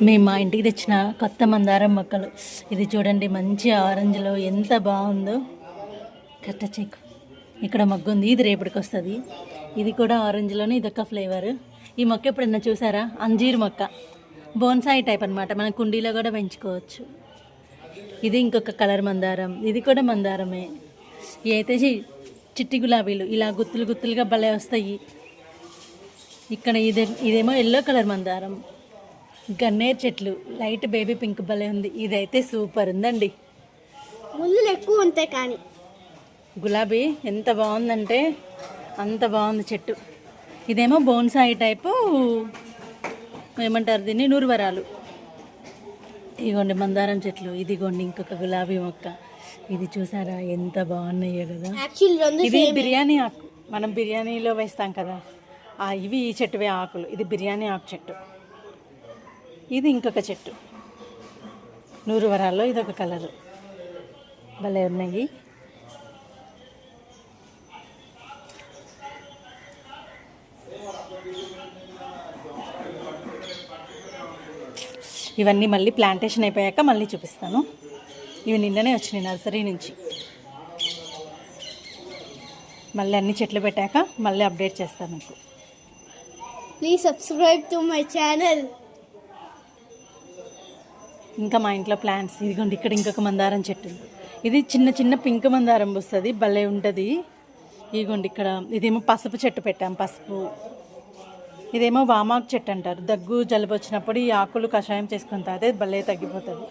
మేము మా ఇంటికి తెచ్చిన కొత్త మందారం మొక్కలు. ఇది చూడండి, మంచి ఆరెంజ్లో ఎంత బాగుందో. కట్ట చెక్కు ఇక్కడ మొగ్గ ఉంది, ఇది రేపటికి వస్తుంది. ఇది కూడా ఆరెంజ్లోనే, ఇదొక ఫ్లేవర్. ఈ మొక్క ఎప్పుడన్నా చూసారా? అంజీర్ మొక్క, బోన్సాయి టైప్ అనమాట. మన కుండీలో కూడా పెంచుకోవచ్చు. ఇది ఇంకొక కలర్ మందారం, ఇది కూడా మందారమే. ఇవి అయితే చిట్టి గులాబీలు, ఇలా గుత్తులు గుత్తులుగా భలే వస్తాయి. ఇక్కడ ఇదేమో ఎల్లో కలర్ మందారం. గన్నేరు చెట్లు, లైట్ బేబీ పింక్ భలే ఉంది. ఇదైతే సూపర్ ఉందండి. ముళ్ళులు ఎక్కువ ఉంటాయి కానీ గులాబీ ఎంత బాగుందంటే అంత బాగుంది చెట్టు. ఇదేమో బోన్సాయి టైపు, ఏమంటారు దీన్ని, నూరువరాలు. ఇదిగోండి మందారం చెట్లు. ఇదిగోండి ఇంకొక గులాబీ మొక్క. ఇది చూసారా ఎంత బాగున్నాయో కదా. ఇది బిర్యానీ ఆకు, మనం బిర్యానీలో వేస్తాం కదా, ఇవి ఈ చెట్టువే ఆకులు. ఇది బిర్యానీ ఆకు చెట్టు. ఇది ఇంకొక చెట్టు, నూరువరాల్లో ఇదొక కలరు. భలే ఉన్నాయి. ఇవన్నీ మళ్ళీ ప్లాంటేషన్ అయిపోయాక మళ్ళీ చూపిస్తాను. ఇవి నిన్ననే వచ్చినాయి నర్సరీ నుంచి. మళ్ళీ అన్ని చెట్లు పెట్టాక మళ్ళీ అప్డేట్ చేస్తాను మీకు. Please subscribe to my channel. ఇంకా మా ఇంట్లో ప్లాంట్స్, ఇదిగోండి ఇక్కడ ఇంకొక మందారం చెట్టు. ఇది చిన్న చిన్న పింక్ మందారం వస్తుంది, భలే ఉంటుంది. ఇదిగోండి ఇక్కడ ఇదేమో పసుపు చెట్టు పెట్టాం, పసుపు. ఇదేమో వామాకు చెట్టు అంటారు. దగ్గు జలుబు వచ్చినప్పుడు ఈ ఆకులు కషాయం చేసుకొని తాగితే భలే తగ్గిపోతుంది.